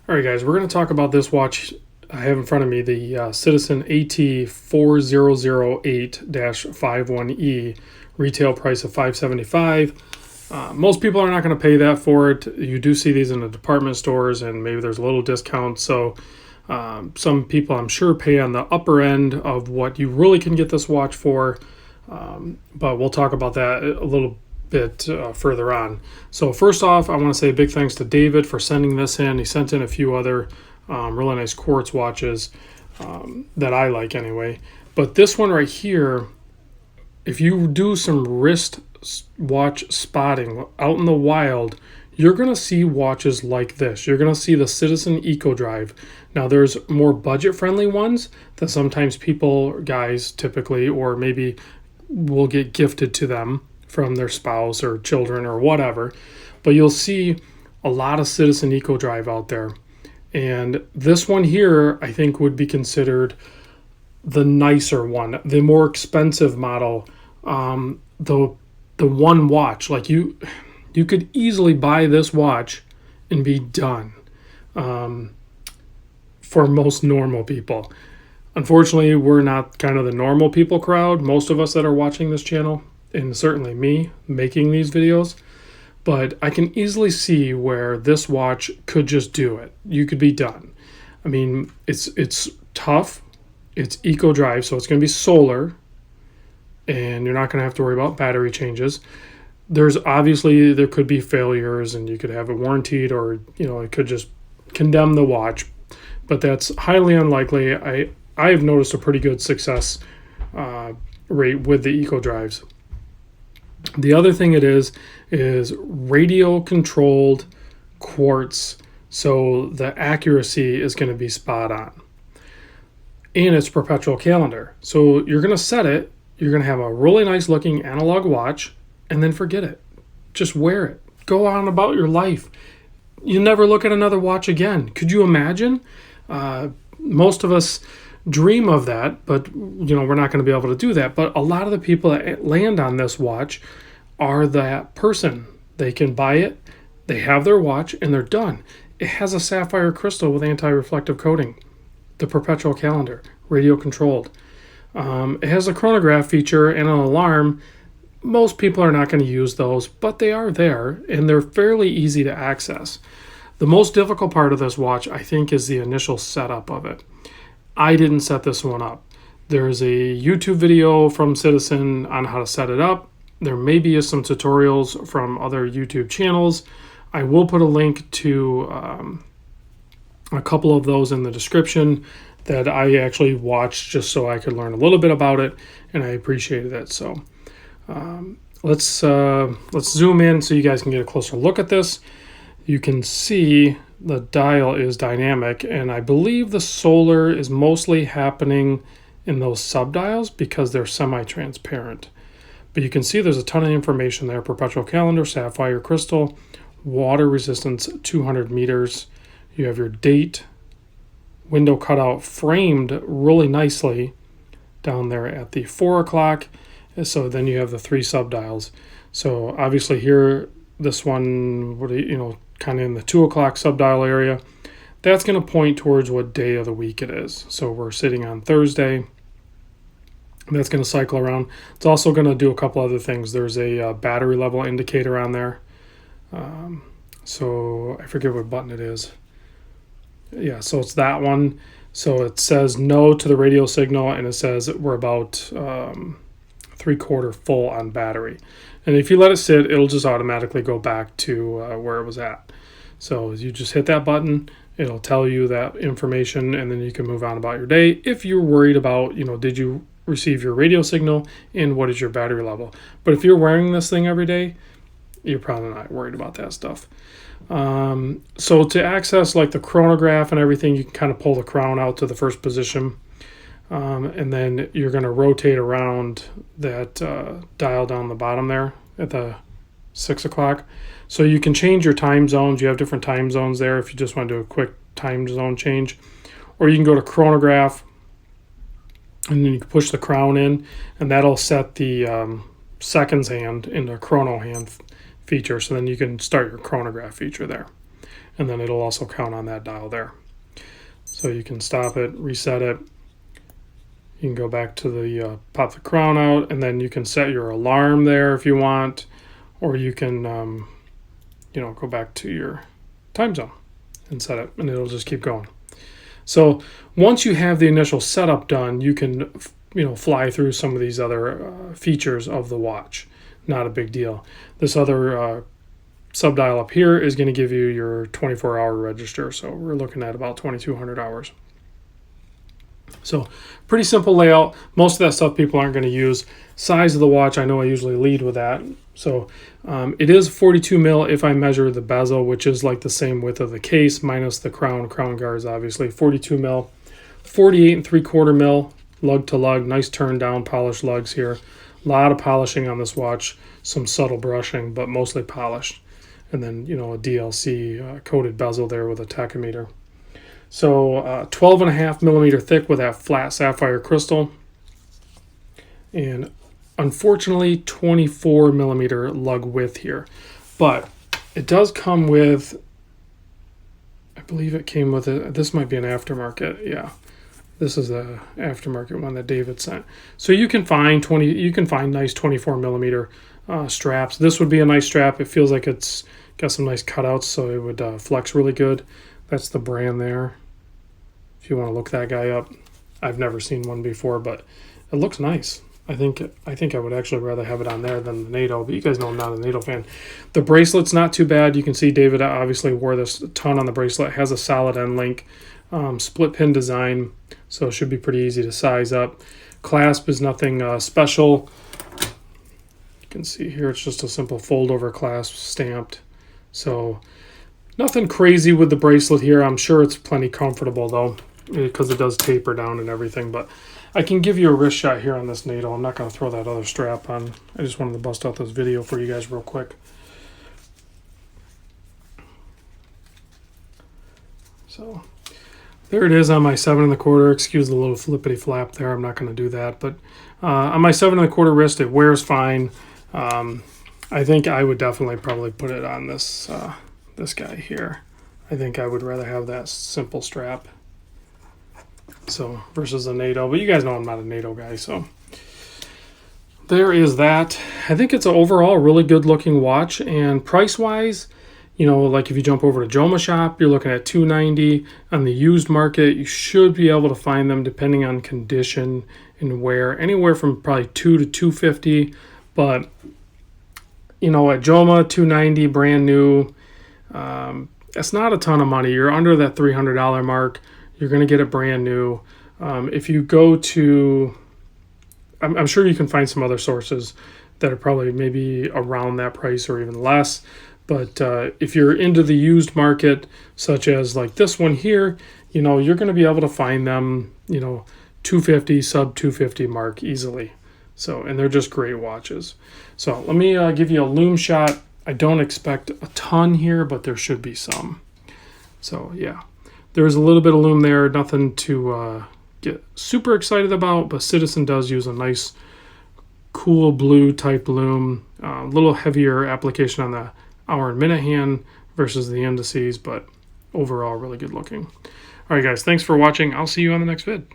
All right, guys, we're going to talk about this watch I have in front of me, the Citizen at4008-51e, retail price of $575. Most people are not going to pay that for it. You do see these in the department stores, and maybe there's a little discount. So some people, I'm sure, pay on the upper end of what you really can get this watch for. But we'll talk about that a little bit further on. So first off, I want to say a big thanks to David for sending this in. He sent in a few other really nice quartz watches that I like anyway. But this one right here, if you do some wrist watch spotting out in the wild, you're going to see watches like this. You're going to see the Citizen Eco Drive. Now there's more budget friendly ones that sometimes people, guys typically, or maybe will get gifted to them from their spouse or children or whatever. But you'll see a lot of Citizen Eco Drive out there. And this one here, I think, would be considered the nicer one, the more expensive model, the one watch. Like you could easily buy this watch and be done for most normal people. Unfortunately, we're not kind of the normal people crowd, most of us that are watching this channel, and certainly me making these videos. But I can easily see where this watch could just do it. You could be done. I mean, it's tough. It's Eco Drive, so it's going to be solar, and you're not going to have to worry about battery changes. There could be failures, and you could have it warranted, or it could just condemn the watch. But that's highly unlikely. I have noticed a pretty good success rate with the Eco Drives. The other thing it is radio controlled quartz, so the accuracy is going to be spot on. And it's perpetual calendar. So you're going to set it, you're going to have a really nice looking analog watch, and then forget it. Just wear it. Go on about your life. You never look at another watch again. Could you imagine? Most of us dream of that, but we're not going to be able to do that. But a lot of the people that land on this watch are that person. They can buy it, they have their watch, and they're done. It has a sapphire crystal with anti-reflective coating, the perpetual calendar, radio controlled. It has a chronograph feature and an alarm. Most people are not going to use those, but they are there, and they're fairly easy to access. The most difficult part of this watch, I think, is the initial setup of it. I didn't set this one up. There's a YouTube video from Citizen on how to set it up. There may be some tutorials from other YouTube channels. I will put a link to a couple of those in the description that I actually watched just so I could learn a little bit about it, and I appreciated it. So let's zoom in so you guys can get a closer look at this. You can see the dial is dynamic, and I believe the solar is mostly happening in those subdials because they're semi-transparent. But you can see there's a ton of information there. Perpetual calendar, sapphire crystal, water resistance 200 meters. You have your date, window cutout framed really nicely down there at the 4 o'clock. So then you have the 3 subdials. So obviously here, this one, kind of in the 2 o'clock subdial area, that's going to point towards what day of the week it is. So we're sitting on Thursday. That's going to cycle around. It's also going to do a couple other things. There's a battery level indicator on there. So I forget what button it is. Yeah, so it's that one. So it says no to the radio signal, and it says we're about 3/4 full on battery. And if you let it sit, it'll just automatically go back to where it was at. So you just hit that button, it'll tell you that information, and then you can move on about your day. If you're worried about, did you receive your radio signal and what is your battery level? But if you're wearing this thing every day, you're probably not worried about that stuff. So to access like the chronograph and everything, you can kind of pull the crown out to the first position. And then you're going to rotate around that dial down the bottom there at the 6 o'clock. So you can change your time zones. You have different time zones there if you just want to do a quick time zone change. Or you can go to chronograph, and then you can push the crown in, and that'll set the seconds hand into chrono hand feature. So then you can start your chronograph feature there. and then it'll also count on that dial there. So you can stop it, reset it. You can go back to the pop the crown out, and then you can set your alarm there if you want, or you can go back to your time zone and set it, and it'll just keep going. So once you have the initial setup done, you can fly through some of these other features of the watch. Not a big deal. This other subdial up here is going to give you your 24-hour register, so we're looking at about 2,200 hours. So pretty simple layout. Most of that stuff people aren't going to use. Size of the watch, I know I usually lead with that. So it is 42 mil if I measure the bezel, which is like the same width of the case minus the crown guards, obviously. 42 mil, 48 3/4 mil lug to lug. Nice turned down polished lugs here. A lot of polishing on this watch. Some subtle brushing, but mostly polished. And then, a DLC coated bezel there with a tachometer. So 12.5 millimeter thick with that flat sapphire crystal. And unfortunately 24 millimeter lug width here. But it does come with, I believe it came with this might be an aftermarket. Yeah. This is the aftermarket one that David sent. So you can find nice 24 millimeter straps. This would be a nice strap. It feels like it's got some nice cutouts, so it would flex really good. That's the brand there. If you want to look that guy up, I've never seen one before, but it looks nice. I think I would actually rather have it on there than the NATO, but you guys know I'm not a NATO fan. The bracelet's not too bad. You can see David obviously wore this a ton on the bracelet. It has a solid end link, split pin design, so it should be pretty easy to size up. Clasp is nothing special. You can see here it's just a simple fold over clasp stamped. So nothing crazy with the bracelet here. I'm sure it's plenty comfortable though, because it does taper down and everything. But I can give you a wrist shot here on this NATO. I'm not going to throw that other strap on. I just wanted to bust out this video for you guys real quick. So there it is on my 7 1/4. Excuse the little flippity flap there. I'm not going to do that. But on my 7 1/4 wrist, it wears fine. I think I would definitely probably put it on this this guy here. I think I would rather have that simple strap. So versus a NATO, but you guys know I'm not a NATO guy, so there is that. I think it's an overall really good looking watch, and price wise, like if you jump over to Joma Shop, you're looking at $290. On the used market, you should be able to find them depending on condition and wear, anywhere from probably $200 to $250. But at Joma, $290 brand new. It's not a ton of money. You're under that $300 mark. You're going to get it brand new. If you go to, I'm sure you can find some other sources that are probably maybe around that price or even less. But if you're into the used market, such as like this one here, you're going to be able to find them, $250, sub $250 mark easily. So, and they're just great watches. So let me give you a lume shot. I don't expect a ton here, but there should be some. So yeah, there's a little bit of lume there. Nothing to get super excited about, but Citizen does use a nice, cool blue type lume. A little heavier application on the hour and minute hand versus the indices, but overall really good looking. All right, guys, thanks for watching. I'll see you on the next vid.